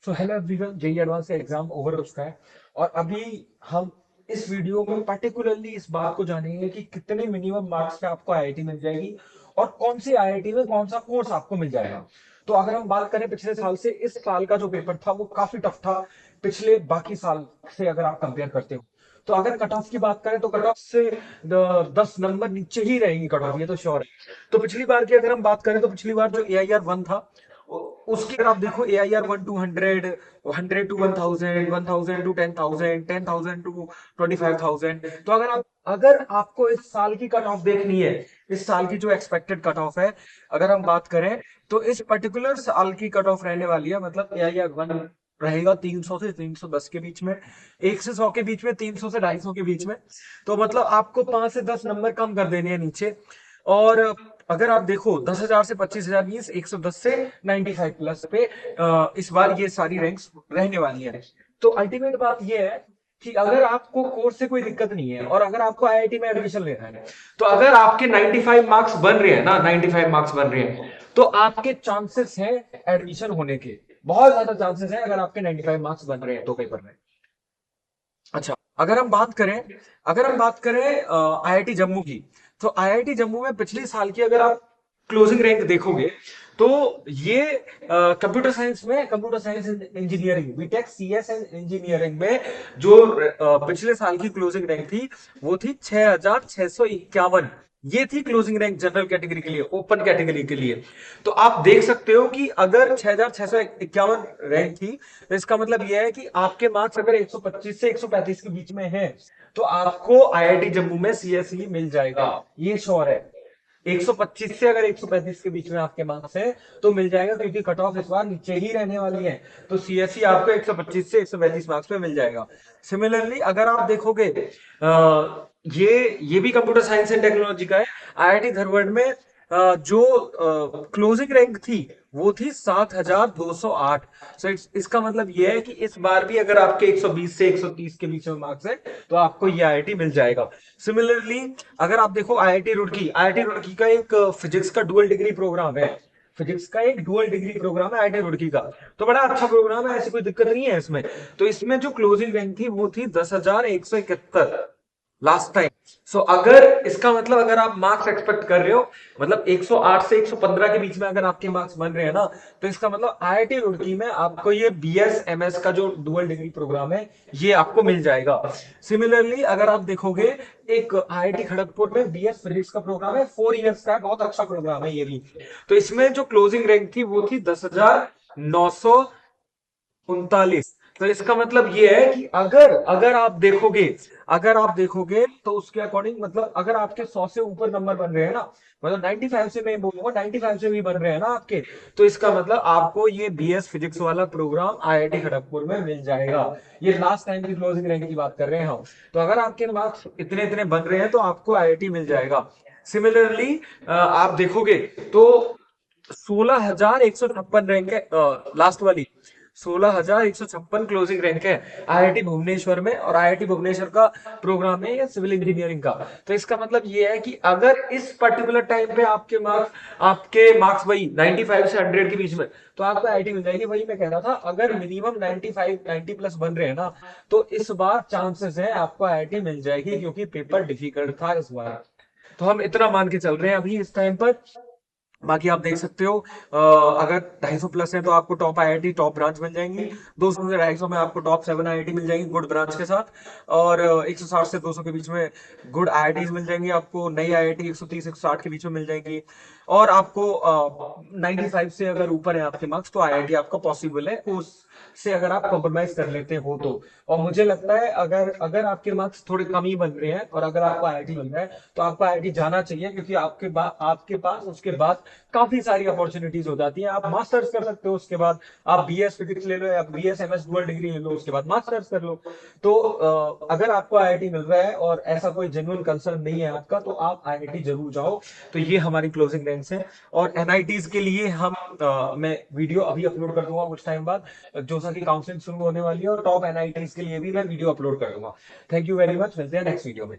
सो hello everyone, JEE advance का exam over हो चुका है और अभी हम इस वीडियो में पर्टिकुलरली इस बात को जानेंगे कि कितने मिनिमम मार्क्स पे आपको आईआईटी मिल जाएगी और कौन सी आईआईटी में कौन सा कोर्स आपको मिल जाएगा। तो अगर हम बात करें पिछले साल से, इस साल का जो पेपर था वो काफी टफ था पिछले बाकी साल से अगर आप कंपेयर करते हो। तो अगर कट ऑफ की बात करें तो कट ऑफ से 10 नंबर नीचे ही रहेगी कट ऑफ, ये तो श्योर है। तो पिछली बार की अगर हम बात करें तो पिछली बार जो AIR 1 था उसकी अगर आप देखो AIR 1 to 100, 100 to 1000, 1000 to 10,000, 10,000 to 25,000। तो अगर आपको इस साल की कट ऑफ देखनी है, इस साल की जो एक्सपेक्टेड कट ऑफ है अगर हम बात करें, तो इस पर्टिकुलर साल की कट ऑफ रहने वाली है, मतलब AIR 1 रहेगा 300 से 310 के बीच में, 1 से 100 के बीच में, 300 से 250 के बीच में। तो मतलब आपको 5 से 10 नंबर कम कर देने हैं नीचे। और अगर आप देखो 10,000 से 25,000 मीन्स 110 से 95 प्लस पे इस बार ये सारी रैंक्स रहने वाली है। तो अल्टीमेट बात ये है कि अगर आपको कोर्स से कोई दिक्कत नहीं है और अगर आपको आईआईटी में एडमिशन लेना है, तो अगर आपके 95 मार्क्स बन रहे हैं ना, 95 मार्क्स बन रहे हैं, तो आपके चांसेस हैं एडमिशन होने के, बहुत ज्यादा चांसेस हैं अगर आपके 95 मार्क्स बन रहे हैं तो पेपर में। अच्छा, अगर हम बात करें आईआईटी जम्मू की, तो आईआईटी जम्मू में पिछले साल की अगर आप क्लोजिंग रैंक देखोगे तो ये computer science engineering BTech CS and engineering में जो पिछले साल की क्लोजिंग रैंक थी वो थी 6,651। ये थी क्लोजिंग रैंक जनरल कैटेगरी के लिए, ओपन कैटेगरी के लिए। तो आप देख सकते हो कि अगर 6,651 रैंक थी, तो इसका मतलब यह है कि आपके मार्क्स अगर 125 से 135 के बीच में है तो आपको आईआईटी जम्मू में सीएसई मिल जाएगा, ये श्योर है। 125 से अगर 135 के बीच में आपके मार्क्स है तो मिल जाएगा, क्योंकि कट ऑफ इस बार नीचे ही रहने वाली है। तो सीएसई आपको 125 से 135 मार्क्स में मिल जाएगा। सिमिलरली अगर आप देखोगे ये भी कंप्यूटर साइंस एंड टेक्नोलॉजी का है। आईआईटी धारवाड़ में जो क्लोजिंग रैंक थी वो थी 7,208। सो इसका मतलब ये है कि इस बार भी अगर आपके 120 से 130 के बीच में मार्क्स है तो आपको ये आईआईटी मिल जाएगा। सिमिलरली अगर आप देखो आईआईटी रुड़की का एक फिजिक्स का डुअल डिग्री प्रोग्राम है। फिजिक्स का एक डुअल डिग्री प्रोग्राम है आईआईटी रुड़की का। तो बड़ा अच्छा प्रोग्राम है, ऐसी कोई दिक्कत नहीं है इसमें। तो इसमें जो क्लोजिंग रैंक थी वो थी 10,171 लास्ट टाइम। सो अगर इसका मतलब अगर आप मार्क्स एक्सपेक्ट कर रहे हो, मतलब 108 से 115 के बीच में अगर आपके मार्क्स बन रहे हैं ना, तो इसका मतलब आईआईटी रुड़की में आपको ये बीएस एमएस का जो डुअल डिग्री प्रोग्राम है ये आपको मिल जाएगा। सिमिलरली अगर आप देखोगे, एक आईआईटी खड़गपुर में बीएस फिजिक्स का प्रोग्राम है, 4 इयर्स का, बहुत अच्छा प्रोग्राम है ये भी। तो इसमें जो क्लोजिंग रैंक थी वो थी 10,939। तो इसका मतलब ये है कि अगर आप देखोगे तो उसके अकॉर्डिंग, मतलब अगर आपके 100 से ऊपर नंबर बन रहे हैं ना, मतलब 95 से मैं बोलूंगा 95 से भी बन रहे हैं ना आपके, तो इसका मतलब आपको ये बीएस फिजिक्स वाला प्रोग्राम आईआईटी खड़गपुर में मिल जाएगा। ये लास्ट टाइम की क्लोजिंग रैंक की बात कर रहे हैं हम। तो अगर आपके मार्क्स इतने इतने बन रहे हैं तो आपको आईआईटी मिल जाएगा। सिमिलरली आप देखोगे तो 16,156 रैंक है लास्ट वाली, 16,156 क्लोजिंग रैंक है आईआईटी भुवनेश्वर में। और आईआईटी भुवनेश्वर का प्रोग्राम है या सिविल इंजीनियरिंग का। तो इसका मतलब ये है कि अगर इस पर्टिकुलर टाइम पे आपके मार्क्स वही 95 से 100 के बीच में, तो आपको आईआईटी मिल जाएगी। वही मैं कह रहा था, अगर मिनिमम 95 90 प्लस बन रहे हैं ना, तो इस बार चांसेस है आपको आईआईटी मिल जाएगी, क्योंकि पेपर डिफिकल्ट था इस बार। तो हम इतना मान के चल रहे हैं अभी इस टाइम पर। बाकी आप देख सकते हो, अगर 250 प्लस है तो आपको टॉप आईआईटी टॉप ब्रांच मिल जाएंगी। 200 से 250 में आपको टॉप 7 आईआईटी मिल जाएंगी गुड ब्रांच के साथ। और 160 से 200 के बीच में गुड आईआईटी मिल जाएंगी आपको। नई आईआईटी 130 160 के बीच में मिल जाएंगी। और आपको 95 से अगर ऊपर है आपके मार्क्स तो आईआईटी आपका पॉसिबल है, उससे अगर आप कॉम्प्रोमाइज कर लेते हो तो। और मुझे लगता है अगर अगर आपके मार्क्स थोड़े कम ही बन रहे हैं और अगर आपको आईआईटी मिल रहा है तो आपको आईआईटी जाना चाहिए, क्योंकि आपके पास उसके बाद काफी सारी अपॉर्चुनिटीज हो जाती है। आप मास्टर्स कर सकते हो, उसके बाद आप बीएस फिजिक्स ले लो या बीएस एमएस डुअल डिग्री ले लो, उसके बाद मास्टर्स कर लो। तो अगर आपको आईआईटी मिल रहा है और ऐसा कोई जेन्युइन कंसर्न नहीं है आपका, तो आप आईआईटी जरूर जाओ। तो ये हमारी क्लोजिंग रैंक्स है। और एनआईटीज के लिए मैं वीडियो अभी अपलोड कर दूंगा कुछ टाइम बाद, जोसा की काउंसलिंग शुरू होने वाली है, और टॉप एनआईटीज के लिए भी मैं वीडियो अपलोड कर दूंगा। थैंक यू वेरी मच, मिलते हैं नेक्स्ट वीडियो में।